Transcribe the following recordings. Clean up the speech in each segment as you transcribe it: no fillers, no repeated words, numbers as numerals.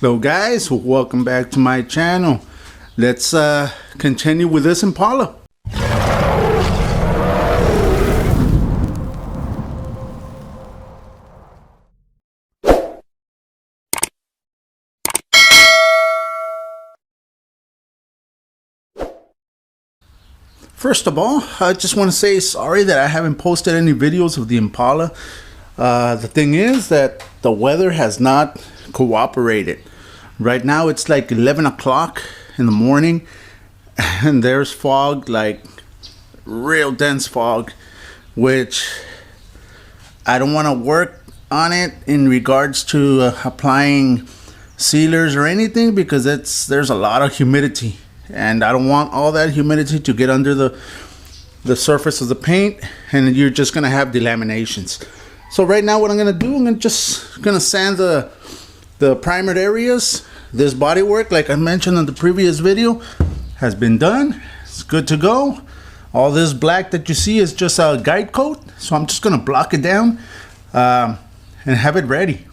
Hello guys, welcome back to my channel. Let's continue with this Impala. First of all, I just want to say sorry that I haven't posted any videos of the Impala. The thing is that the weather has not cooperated. Right now it's like 11 o'clock in the morning and there's fog, like real dense fog, which I don't want to work on it in regards to applying sealers or anything, because there's a lot of humidity and I don't want all that humidity to get under the surface of the paint, and you're just gonna have delaminations. So right now what I'm gonna do, I'm just gonna sand the primered areas. This bodywork, like I mentioned in the previous video, has been done. It's good to go. All this black that you see is just a guide coat, so I'm just gonna block it down and have it ready.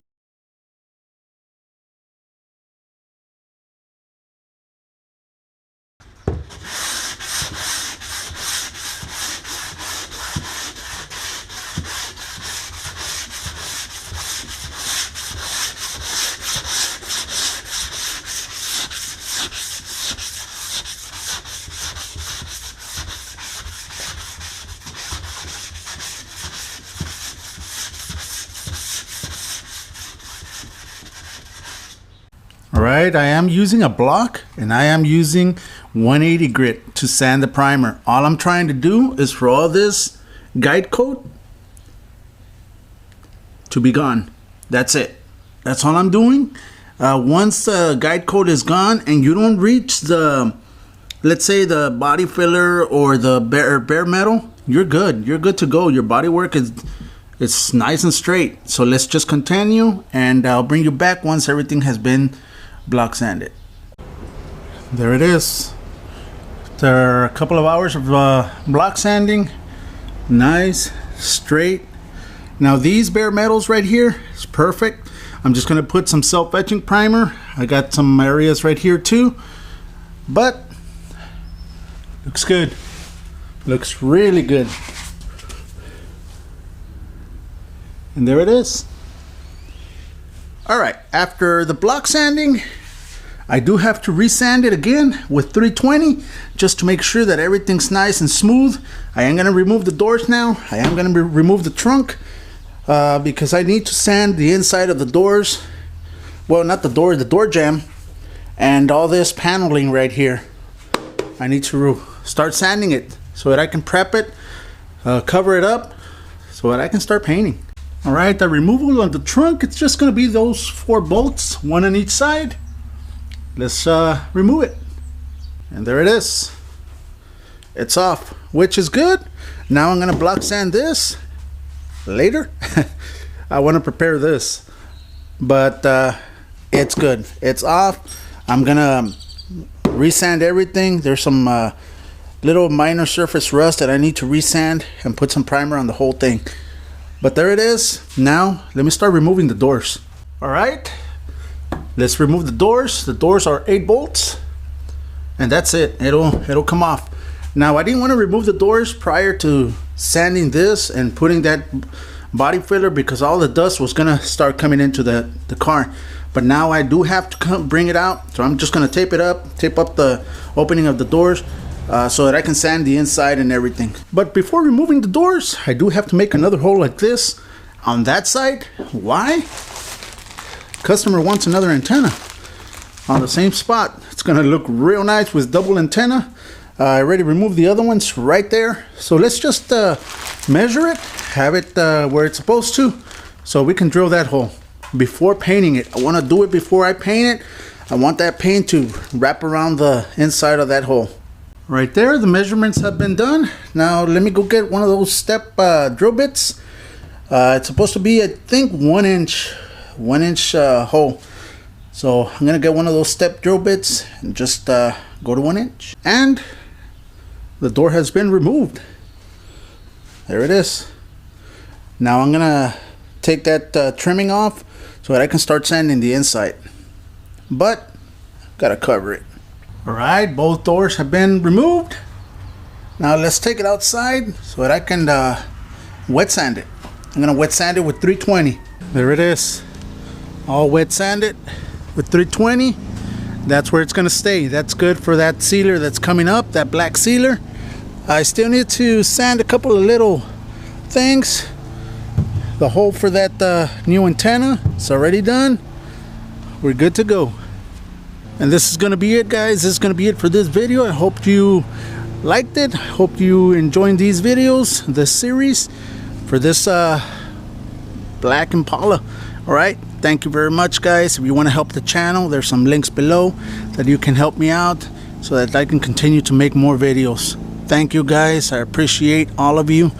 Alright, I am using a block and I am using 180 grit to sand the primer. All I'm trying to do is for all this guide coat to be gone. That's it. That's all I'm doing. Once the guide coat is gone and you don't reach the, let's say, the body filler or the bare metal, you're good. You're good to go. Your body work is nice and straight. So let's just continue and I'll bring you back once everything has been block sanded. There it is. There are a couple of hours of block sanding. Nice, straight. Now these bare metals right here is perfect. I'm just gonna put some self-etching primer. I got some areas right here too, but looks good. Looks really good. And there it is. Alright, after the block sanding, I do have to resand it again with 320 just to make sure that everything's nice and smooth. I am going to remove the doors now. I am going to remove the trunk because I need to sand the inside of the doors. Well, not the door, the door jamb, and all this paneling right here. I need to start sanding it so that I can prep it, cover it up so that I can start painting. Alright, the removal of the trunk, it's just going to be those 4 bolts, one on each side. Let's remove it. And there it is. It's off, which is good. Now I'm going to block sand this later. I want to prepare this, but it's good. It's off. I'm going to resand everything. There's some little minor surface rust that I need to resand and put some primer on the whole thing. But there it is. Now let me start removing the doors. Alright, let's remove the doors. The doors are 8 bolts and that's it. It'll come off. Now I didn't want to remove the doors prior to sanding this and putting that body filler because all the dust was gonna start coming into the car. But now I do have to bring it out, so I'm just gonna tape up the opening of the doors so that I can sand the inside and everything. But before removing the doors, I do have to make another hole like this on that side. Why? Customer wants another antenna on the same spot. It's gonna look real nice with double antenna. I already removed the other ones right there. So let's just measure it, have it where it's supposed to, so we can drill that hole before painting it. I want to do it before I paint it. I want that paint to wrap around the inside of that hole. Right there, the measurements have been done. Now let me go get one of those step drill bits. It's supposed to be, I think, 1 inch hole. So I'm gonna get one of those step drill bits and just go to 1 inch. And the door has been removed. There it is. Now I'm gonna take that trimming off so that I can start sanding the inside. but gotta cover it. All right, both doors have been removed. Now let's take it outside so that I can wet sand it. I'm gonna wet sand it with 320. There it is, all wet sanded with 320. That's where it's gonna stay. That's good for that sealer that's coming up, that black sealer. I still need to sand a couple of little things. The hole for that new antenna, it's already done. We're good to go. And this is gonna be it, guys. This is gonna be it for this video. I hope you liked it. Hope you enjoyed these videos, this series for this black Impala. All right, thank you very much, guys. If you want to help the channel, there's some links below that you can help me out so that I can continue to make more videos. Thank you, guys. I appreciate all of you.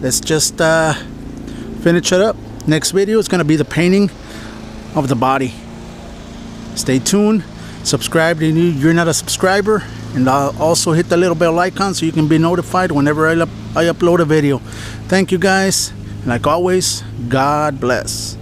Let's just finish it up. Next video is going to be the painting of the body. Stay tuned. Subscribe if you're not a subscriber, and also hit the little bell icon so you can be notified whenever I upload a video. Thank you, guys. And like always, God bless.